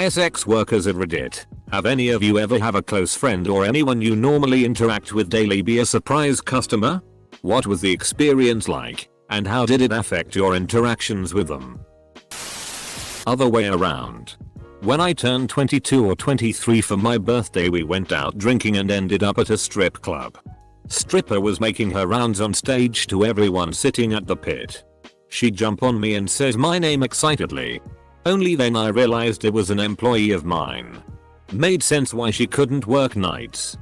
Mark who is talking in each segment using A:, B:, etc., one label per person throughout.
A: SX workers at Reddit. Have any of you ever have a close friend or anyone you normally interact with daily be a surprise customer? What was the experience like, and how did it affect your interactions with them? Other way around. When I turned 22 or 23 for my birthday, we went out drinking and ended up at a strip club. Stripper was making her rounds on stage to everyone sitting at the pit. She jumped on me and says my name excitedly. Only then I realized it was an employee of mine. Made sense why she couldn't work nights.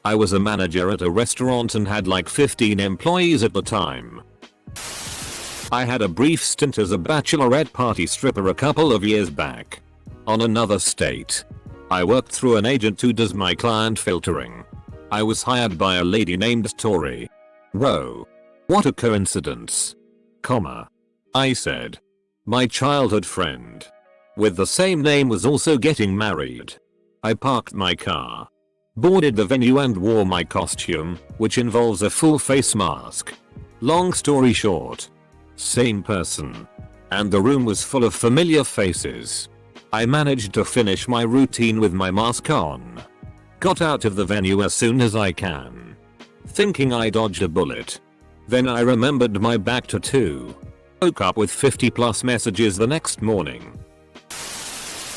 A: I was a manager at a restaurant and had like 15 employees at the time. I had a brief stint as a bachelorette party stripper a couple of years back. On another state. I worked through an agent who does my client filtering. I was hired by a lady named Tori. Whoa. What a coincidence. I said. My childhood friend. With the same name was also getting married. I parked my car. Boarded the venue and wore my costume, which involves a full face mask. Long story short. Same person. And the room was full of familiar faces. I managed to finish my routine with my mask on. Got out of the venue as soon as I can. Thinking I dodged a bullet. Then I remembered my back tattoo. Woke up with 50+ messages the next morning.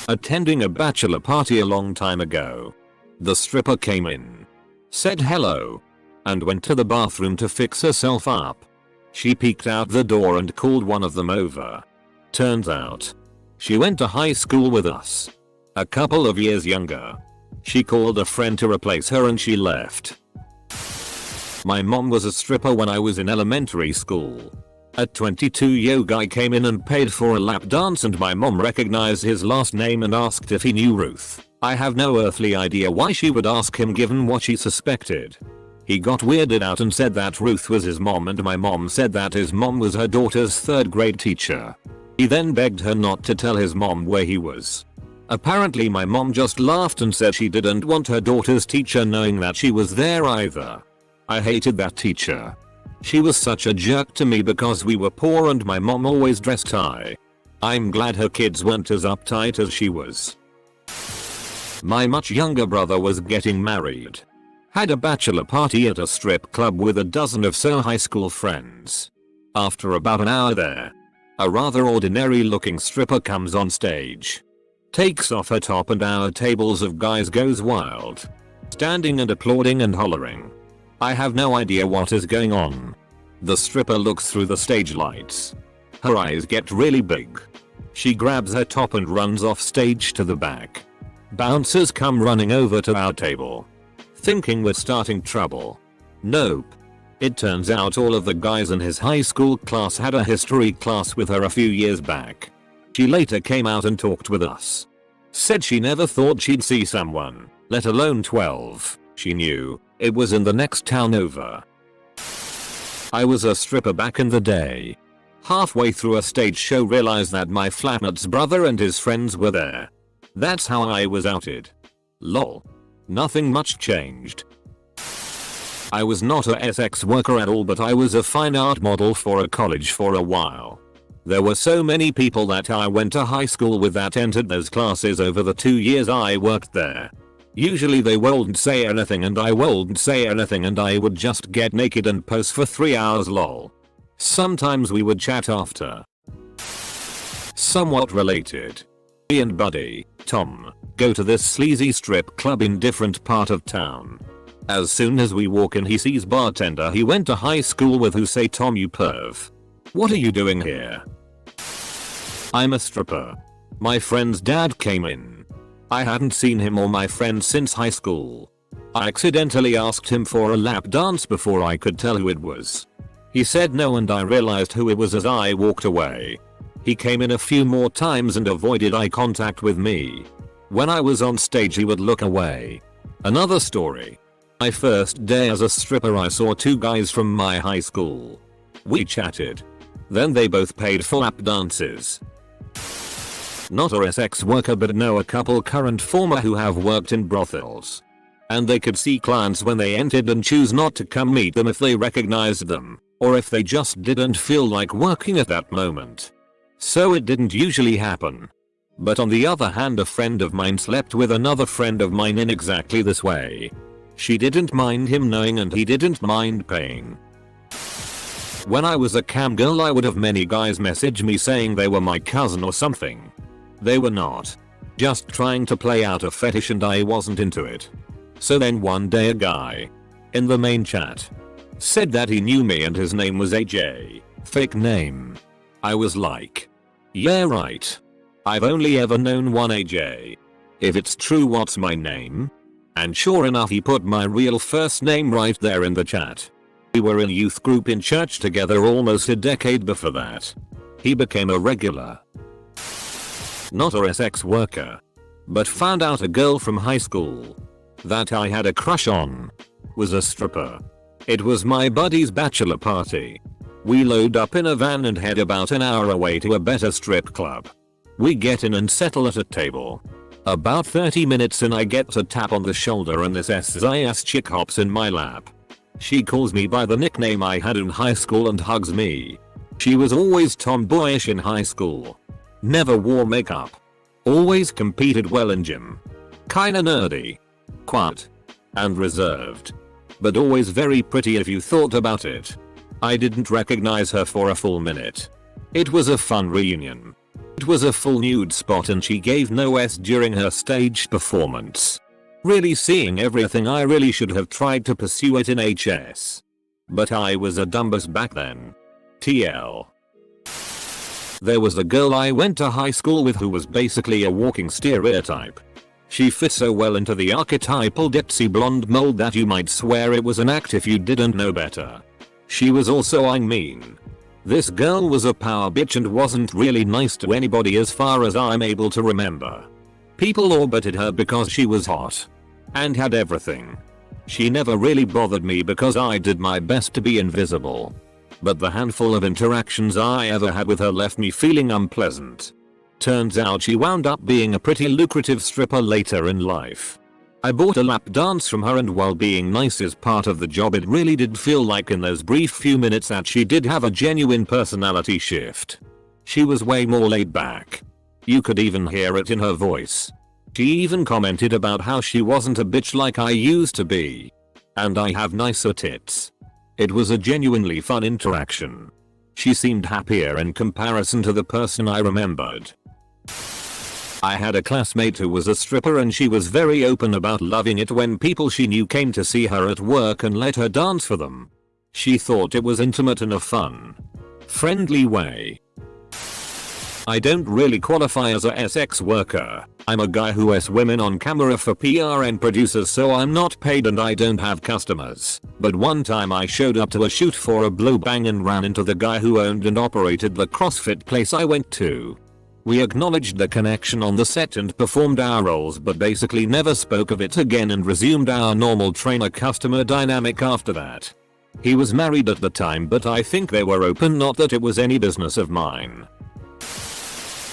A: Attending a bachelor party a long time ago. The stripper came in. Said hello. And went to the bathroom to fix herself up. She peeked out the door and called one of them over. Turns out. She went to high school with us. A couple of years younger. She called a friend to replace her and she left. My mom was a stripper when I was in elementary school. At 22 yo-guy came in and paid for a lap dance and my mom recognized his last name and asked if he knew Ruth. I have no earthly idea why she would ask him given what she suspected. He got weirded out and said that Ruth was his mom and my mom said that his mom was her daughter's 3rd grade teacher. He then begged her not to tell his mom where he was. Apparently my mom just laughed and said she didn't want her daughter's teacher knowing that she was there either. I hated that teacher. She was such a jerk to me because we were poor and my mom always dressed high. I'm glad her kids weren't as uptight as she was. My much younger brother was getting married. Had a bachelor party at a strip club with a dozen or so high school friends. After about an hour there, a rather ordinary looking stripper comes on stage. Takes off her top and our tables of guys goes wild. Standing and applauding and hollering. I have no idea what is going on. The stripper looks through the stage lights. Her eyes get really big. She grabs her top and runs off stage to the back. Bouncers come running over to our table. Thinking we're starting trouble. Nope. It turns out all of the guys in his high school class had a history class with her a few years back. She later came out and talked with us. Said she never thought she'd see someone, let alone 12, she knew. It was in the next town over. I was a stripper back in the day. Halfway through a stage show realized that my flatmate's brother and his friends were there. That's how I was outed. Lol. Nothing much changed. I was not a SX worker at all, but I was a fine art model for a college for a while. There were so many people that I went to high school with that entered those classes over the 2 years I worked there. Usually they wouldn't say anything and I wouldn't say anything and I would just get naked and pose for 3 hours lol. Sometimes we would chat after. Somewhat related. Me and buddy, Tom, go to this sleazy strip club in different part of town. As soon as we walk in he sees bartender he went to high school with who say Tom you perv. What are you doing here? I'm a stripper. My friend's dad came in. I hadn't seen him or my friend since high school. I accidentally asked him for a lap dance before I could tell who it was. He said no and I realized who it was as I walked away. He came in a few more times and avoided eye contact with me. When I was on stage he would look away. Another story. My first day as a stripper I saw 2 guys from my high school. We chatted. Then they both paid for lap dances. Not a SX worker but know a couple current former who have worked in brothels. And they could see clients when they entered and choose not to come meet them if they recognized them, or if they just didn't feel like working at that moment. So it didn't usually happen. But on the other hand, a friend of mine slept with another friend of mine in exactly this way. She didn't mind him knowing and he didn't mind paying. When I was a cam girl, I would have many guys message me saying they were my cousin or something. They were not. Just trying to play out a fetish and I wasn't into it. So then one day a guy in the main chat said that he knew me and his name was AJ. Fake name. I was like, yeah right. I've only ever known one AJ. If it's true, what's my name? And sure enough, he put my real first name right there in the chat. We were in youth group in church together almost a decade before that. He became a regular. Not a sex worker. But found out a girl from high school that I had a crush on was a stripper. It was my buddy's bachelor party. We load up in a van and head about an hour away to a better strip club. We get in and settle at a table. About 30 minutes in, I get a tap on the shoulder and this SIS chick hops in my lap. She calls me by the nickname I had in high school and hugs me. She was always tomboyish in high school. Never wore makeup. Always competed well in gym. Kinda nerdy. Quiet. And reserved. But always very pretty if you thought about it. I didn't recognize her for a full minute. It was a fun reunion. It was a full nude spot and she gave no S during her stage performance. Really seeing everything. I really should have tried to pursue it in HS. But I was a dumbass back then. TL. There was a girl I went to high school with who was basically a walking stereotype. She fit so well into the archetypal ditzy blonde mold that you might swear it was an act if you didn't know better. She was also mean. This girl was a power bitch and wasn't really nice to anybody as far as I'm able to remember. People orbited her because she was hot. And had everything. She never really bothered me because I did my best to be invisible. But the handful of interactions I ever had with her left me feeling unpleasant. Turns out she wound up being a pretty lucrative stripper later in life. I bought a lap dance from her and while being nice is part of the job, it really did feel like in those brief few minutes that she did have a genuine personality shift. She was way more laid back. You could even hear it in her voice. She even commented about how she wasn't a bitch like I used to be. And I have nicer tits. It was a genuinely fun interaction. She seemed happier in comparison to the person I remembered. I had a classmate who was a stripper and she was very open about loving it when people she knew came to see her at work and let her dance for them. She thought it was intimate in a fun, friendly way. I don't really qualify as a sex worker. I'm a guy who has women on camera for PR and producers, so I'm not paid and I don't have customers. But one time I showed up to a shoot for a blow bang and ran into the guy who owned and operated the CrossFit place I went to. We acknowledged the connection on the set and performed our roles but basically never spoke of it again and resumed our normal trainer-customer dynamic after that. He was married at the time but I think they were open, not that it was any business of mine.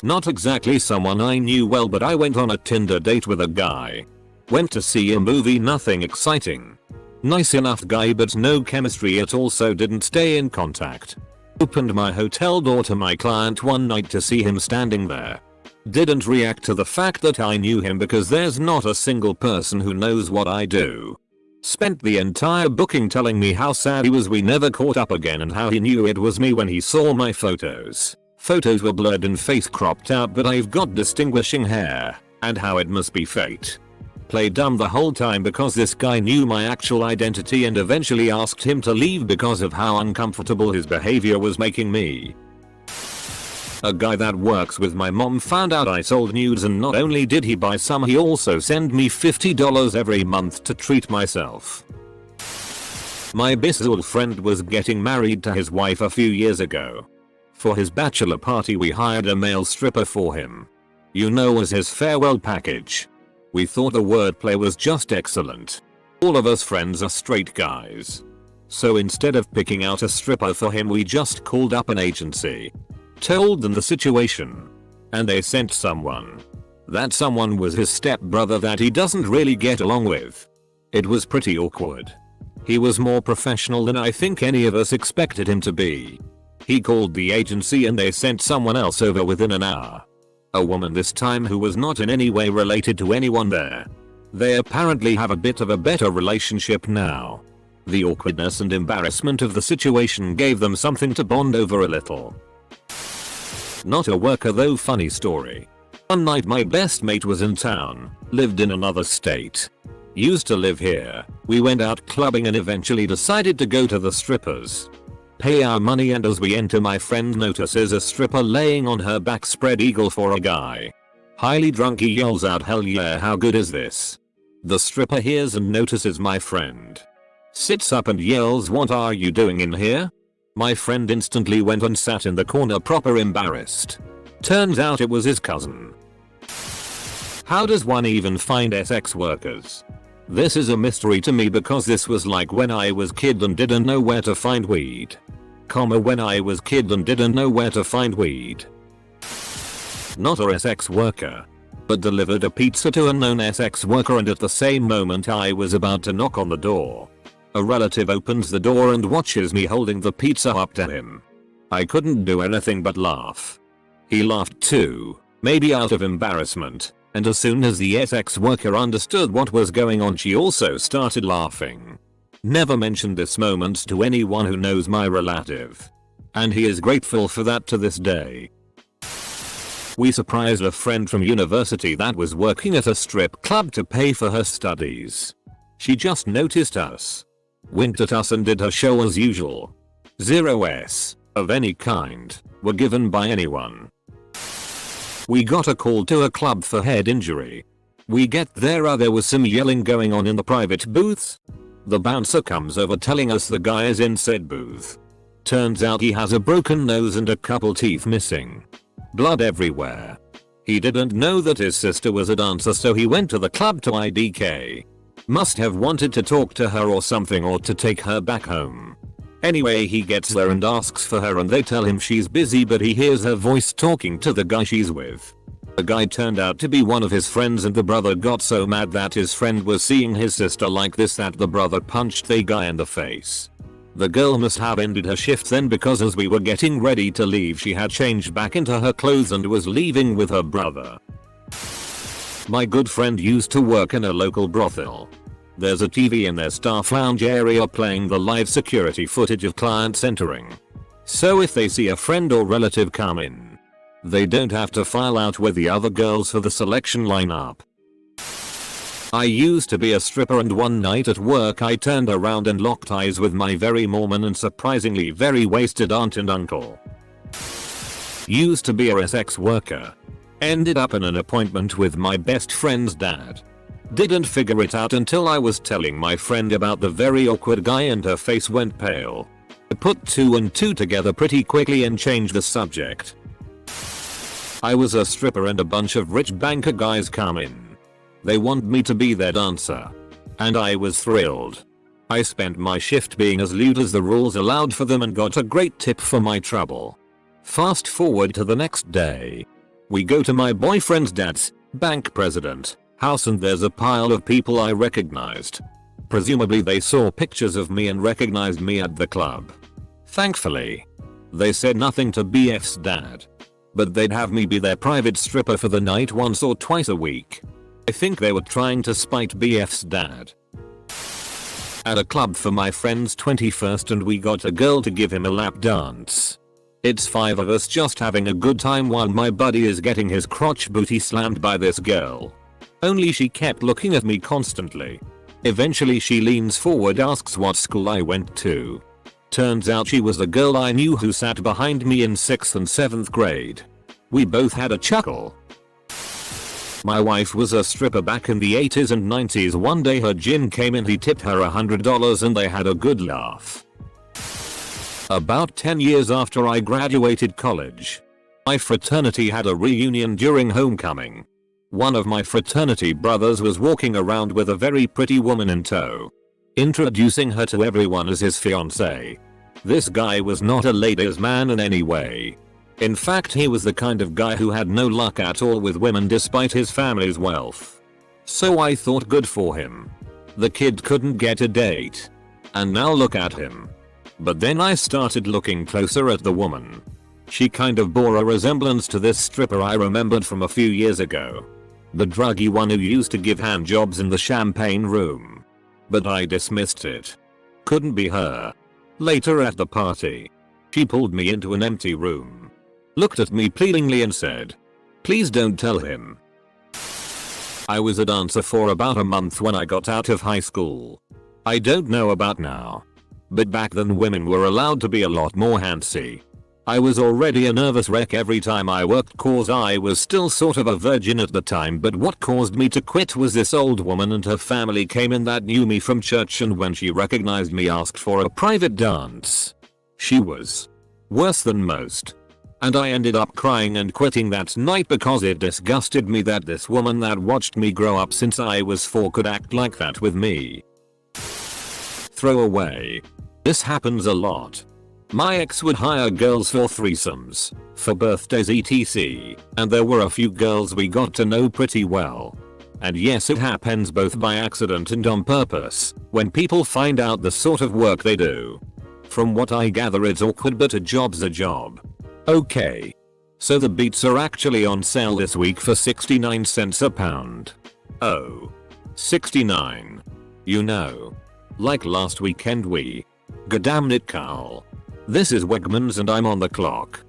A: Not exactly someone I knew well, but I went on a Tinder date with a guy. Went to see a movie, nothing exciting. Nice enough guy but no chemistry at all, so didn't stay in contact. Opened my hotel door to my client one night to see him standing there. Didn't react to the fact that I knew him because there's not a single person who knows what I do. Spent the entire booking telling me how sad he was we never caught up again and how he knew it was me when he saw my photos. Photos were blurred and face cropped out but I've got distinguishing hair, and how it must be fate. Played dumb the whole time because this guy knew my actual identity and eventually asked him to leave because of how uncomfortable his behavior was making me. A guy that works with my mom found out I sold nudes and not only did he buy some, he also sent me $50 every month to treat myself. My bizarre friend was getting married to his wife a few years ago. For his bachelor party we hired a male stripper for him. You know, as his farewell package. We thought the wordplay was just excellent. All of us friends are straight guys. So instead of picking out a stripper for him we just called up an agency. Told them the situation. And they sent someone. That someone was his stepbrother that he doesn't really get along with. It was pretty awkward. He was more professional than I think any of us expected him to be. He called the agency and they sent someone else over within an hour. A woman this time who was not in any way related to anyone there. They apparently have a bit of a better relationship now. The awkwardness and embarrassment of the situation gave them something to bond over a little. Not a worker though, funny story. One night my best mate was in town, lived in another state. Used to live here. We went out clubbing and eventually decided to go to the strippers. Pay our money, and as we enter my friend notices a stripper laying on her back spread eagle for a guy. Highly drunk he yells out, "Hell yeah, how good is this?" The stripper hears and notices my friend. Sits up and yells, "What are you doing in here?" My friend instantly went and sat in the corner proper embarrassed. Turns out it was his cousin. How does one even find sex workers? This is a mystery to me because this was like when I was kid and didn't know where to find weed. When I was kid and didn't know where to find weed. Not a sex worker, but delivered a pizza to a known sex worker, and at the same moment I was about to knock on the door. A relative opens the door and watches me holding the pizza up to him. I couldn't do anything but laugh. He laughed too, maybe out of embarrassment. And as soon as the sex worker understood what was going on, she also started laughing. Never mentioned this moment to anyone who knows my relative. And he is grateful for that to this day. We surprised a friend from university that was working at a strip club to pay for her studies. She just noticed us, winked at us and did her show as usual. Zero S of any kind were given by anyone. We got a call to a club for head injury. We get there, there was some yelling going on in the private booths. The bouncer comes over telling us the guy is in said booth. Turns out he has a broken nose and a couple teeth missing. Blood everywhere. He didn't know that his sister was a dancer, so he went to the club to IDK. Must have wanted to talk to her or something, or to take her back home. Anyway, he gets there and asks for her and they tell him she's busy, but he hears her voice talking to the guy she's with. The guy turned out to be one of his friends, and the brother got so mad that his friend was seeing his sister like this that the brother punched the guy in the face. The girl must have ended her shift then, because as we were getting ready to leave she had changed back into her clothes and was leaving with her brother. My good friend used to work in a local brothel. There's a TV in their staff lounge area playing the live security footage of clients entering. So if they see a friend or relative come in, they don't have to file out with the other girls for the selection lineup. I used to be a stripper, and one night at work I turned around and locked eyes with my very Mormon and surprisingly very wasted aunt and uncle. Used to be a sex worker. Ended up in an appointment with my best friend's dad. Didn't figure it out until I was telling my friend about the very awkward guy and her face went pale. I put 2 and 2 together pretty quickly and changed the subject. I was a stripper and a bunch of rich banker guys come in. They want me to be their dancer. And I was thrilled. I spent my shift being as lewd as the rules allowed for them and got a great tip for my trouble. Fast forward to the next day. We go to my boyfriend's dad's, bank president, house, and there's a pile of people I recognized. Presumably they saw pictures of me and recognized me at the club. Thankfully, they said nothing to BF's dad. But they'd have me be their private stripper for the night once or twice a week. I think they were trying to spite BF's dad. At a club for my friend's 21st and we got a girl to give him a lap dance. It's 5 of us just having a good time while my buddy is getting his crotch booty slammed by this girl. Only she kept looking at me constantly. Eventually she leans forward, asks what school I went to. Turns out she was the girl I knew who sat behind me in 6th and 7th grade. We both had a chuckle. My wife was a stripper back in the 80s and 90s. One day her gym came in, he tipped her $100 and they had a good laugh. About 10 years after I graduated college, my fraternity had a reunion during homecoming. One of my fraternity brothers was walking around with a very pretty woman in tow, introducing her to everyone as his fiancée. This guy was not a ladies' man in any way. In fact, he was the kind of guy who had no luck at all with women despite his family's wealth. So I thought, good for him. The kid couldn't get a date. And now look at him. But then I started looking closer at the woman. She kind of bore a resemblance to this stripper I remembered from a few years ago. The druggy one who used to give hand jobs in the champagne room. But I dismissed it. Couldn't be her. Later at the party, she pulled me into an empty room, looked at me pleadingly and said, "Please don't tell him." I was a dancer for about a month when I got out of high school. I don't know about now, but back then women were allowed to be a lot more handsy. I was already a nervous wreck every time I worked cause I was still sort of a virgin at the time, but what caused me to quit was this old woman and her family came in that knew me from church, and when she recognized me asked for a private dance. She was worse than most. And I ended up crying and quitting that night because it disgusted me that this woman that watched me grow up since I was 4 could act like that with me. Throw away. This happens a lot. My ex would hire girls for threesomes, for birthdays etc. And there were a few girls we got to know pretty well. And yes, it happens both by accident and on purpose when people find out the sort of work they do. From what I gather it's awkward, but a job's a job. Okay. So the beats are actually on sale this week for 69 cents a pound. Oh. 69. You know. Like last weekend we. Goddamn it, Carl. This is Wegmans and I'm on the clock.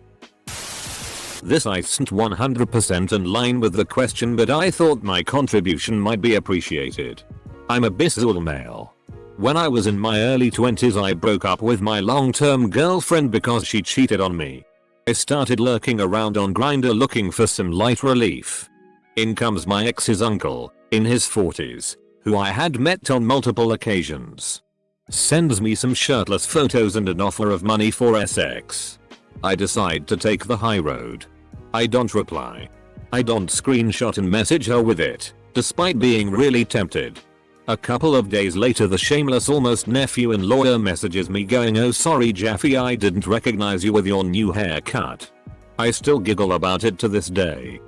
A: This isn't 100% in line with the question, but I thought my contribution might be appreciated. I'm a bisexual male. When I was in my early 20s I broke up with my long-term girlfriend because she cheated on me. I started lurking around on Grindr looking for some light relief. In comes my ex's uncle, in his 40s, who I had met on multiple occasions. Sends me some shirtless photos and an offer of money for sex. I decide to take the high road. I don't reply. I don't screenshot and message her with it, despite being really tempted. A couple of days later the shameless almost nephew-in-law messages me going, "Oh sorry Jeffy, I didn't recognize you with your new haircut." I still giggle about it to this day.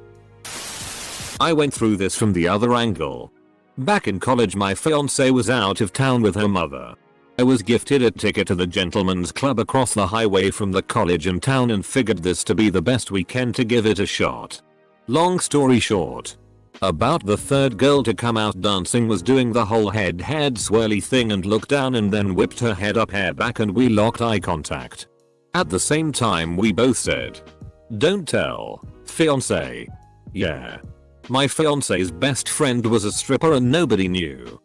A: I went through this from the other angle. Back in college my fiance was out of town with her mother. I was gifted a ticket to the gentleman's club across the highway from the college in town and figured this to be the best weekend to give it a shot. Long story short, about the third girl to come out dancing was doing the whole head swirly thing and looked down and then whipped her head up hair back and we locked eye contact. At the same time we both said, "Don't tell, fiance." Yeah. My fiance's best friend was a stripper and nobody knew.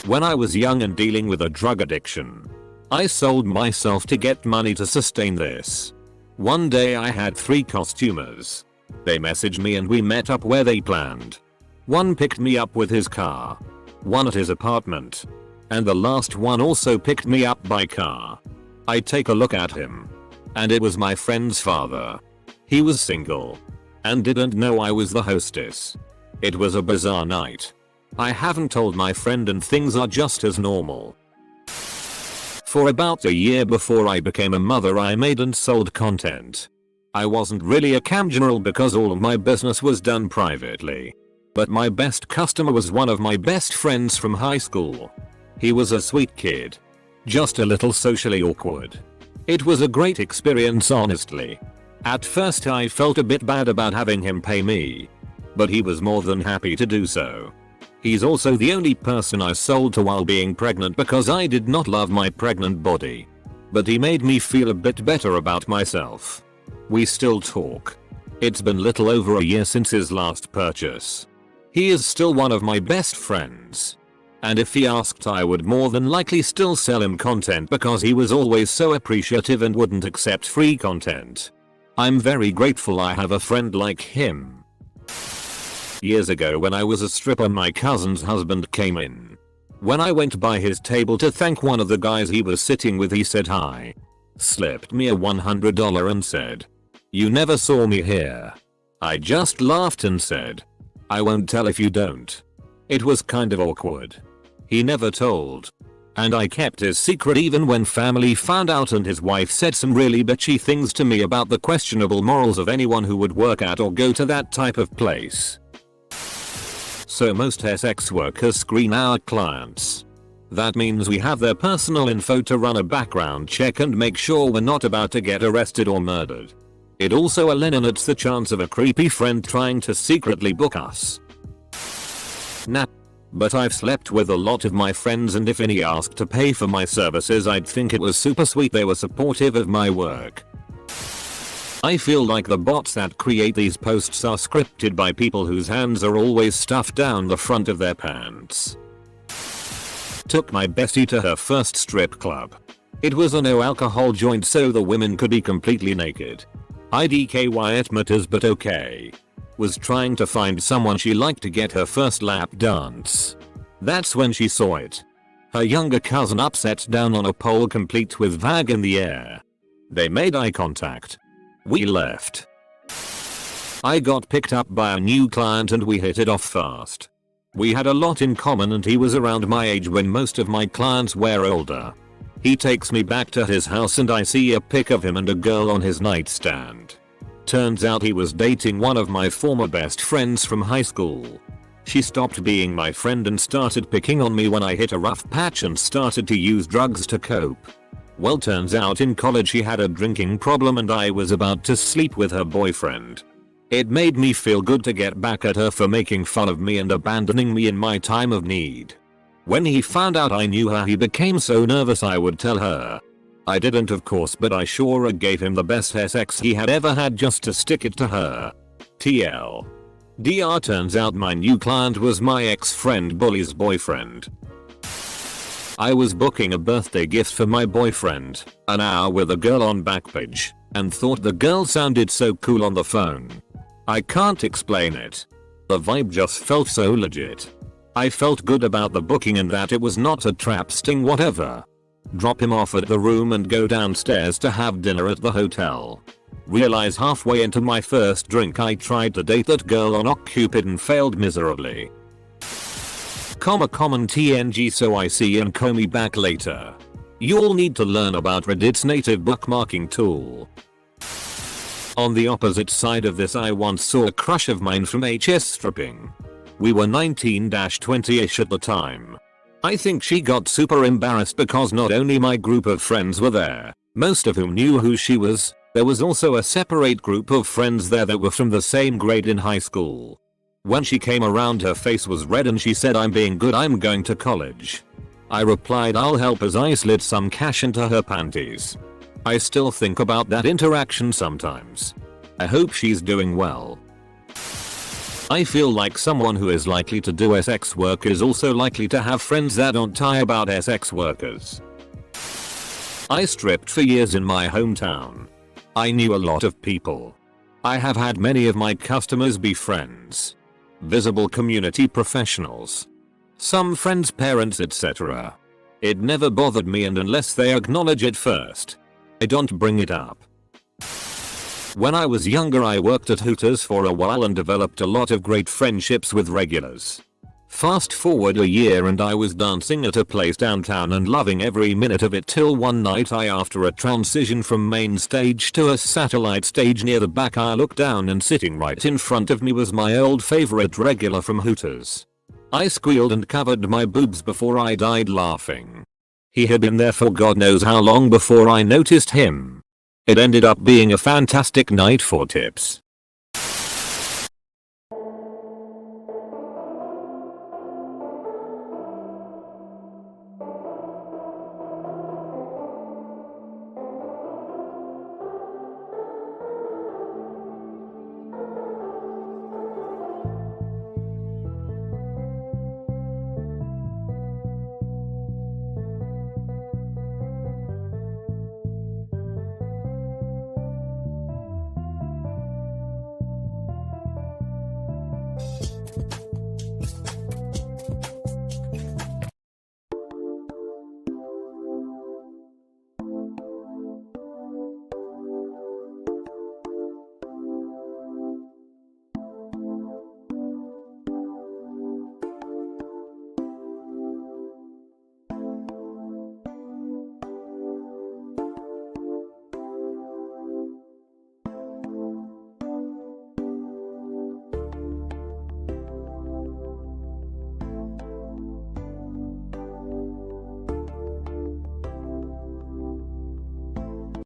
A: When I was young and dealing with a drug addiction, I sold myself to get money to sustain this. One day I had 3 costumers. They messaged me and we met up where they planned. One picked me up with his car, one at his apartment, and the last one also picked me up by car. I take a look at him, and it was my friend's father. He was single and didn't know I was the hostess. It was a bizarre night. I haven't told my friend and things are just as normal. For about a year before I became a mother I made and sold content. I wasn't really a cam general because all of my business was done privately. But my best customer was one of my best friends from high school. He was a sweet kid. Just a little socially awkward. It was a great experience honestly. At first I felt a bit bad about having him pay me. But he was more than happy to do so. He's also the only person I sold to while being pregnant because I did not love my pregnant body. But he made me feel a bit better about myself. We still talk. It's been little over a year since his last purchase. He is still one of my best friends. And if he asked I would more than likely still sell him content because he was always so appreciative and wouldn't accept free content. I'm very grateful I have a friend like him. Years ago when I was a stripper my cousin's husband came in. When I went by his table to thank one of the guys he was sitting with he said hi. Slipped me a $100 and said, "You never saw me here." I just laughed and said, "I won't tell if you don't." It was kind of awkward. He never told. And I kept his secret even when family found out and his wife said some really bitchy things to me about the questionable morals of anyone who would work at or go to that type of place. So most sex workers screen our clients. That means we have their personal info to run a background check and make sure we're not about to get arrested or murdered. It also eliminates the chance of a creepy friend trying to secretly book us. Nah. But I've slept with a lot of my friends, and if any asked to pay for my services, I'd think it was super sweet they were supportive of my work. I feel like the bots that create these posts are scripted by people whose hands are always stuffed down the front of their pants. Took my bestie to her first strip club. It was a no alcohol joint, so the women could be completely naked. IDKY it matters, but okay. Was trying to find someone she liked to get her first lap dance. That's when she saw it. Her younger cousin upsets down on a pole complete with vag in the air. They made eye contact. We left. I got picked up by a new client and we hit it off fast. We had a lot in common and he was around my age when most of my clients were older. He takes me back to his house and I see a pic of him and a girl on his nightstand. Turns out he was dating one of my former best friends from high school. She stopped being my friend and started picking on me when I hit a rough patch and started to use drugs to cope. Well, turns out in college she had a drinking problem and I was about to sleep with her boyfriend. It made me feel good to get back at her for making fun of me and abandoning me in my time of need. When he found out I knew her, he became so nervous I would tell her. I didn't, of course, but I sure gave him the best sex he had ever had just to stick it to her. TL. DR turns out my new client was my ex-friend Bully's boyfriend. I was booking a birthday gift for my boyfriend, an hour with a girl on Backpage, and thought the girl sounded so cool on the phone. I can't explain it. The vibe just felt so legit. I felt good about the booking and that it was not a trap sting whatever. Drop him off at the room and go downstairs to have dinner at the hotel. Realize halfway into my first drink I tried to date that girl on OkCupid and failed miserably. Common TNG, so I see and call me back later. You'll need to learn about Reddit's native bookmarking tool. On the opposite side of this, I once saw a crush of mine from HS stripping. We were 19-20ish at the time. I think she got super embarrassed because not only my group of friends were there, most of whom knew who she was, there was also a separate group of friends there that were from the same grade in high school. When she came around, her face was red and she said, "I'm being good, I'm going to college." I replied, "I'll help," as I slid some cash into her panties. I still think about that interaction sometimes. I hope she's doing well. I feel like someone who is likely to do sex work is also likely to have friends that don't tie about sex workers. I stripped for years in my hometown. I knew a lot of people. I have had many of my customers be friends. Visible community professionals. Some friends' parents, etc. It never bothered me, and unless they acknowledge it first, I don't bring it up. When I was younger, I worked at Hooters for a while and developed a lot of great friendships with regulars. Fast forward a year and I was dancing at a place downtown and loving every minute of it till one night, after a transition from main stage to a satellite stage near the back, I looked down and sitting right in front of me was my old favorite regular from Hooters. I squealed and covered my boobs before I died laughing. He had been there for God knows how long before I noticed him. It ended up being a fantastic night for tips.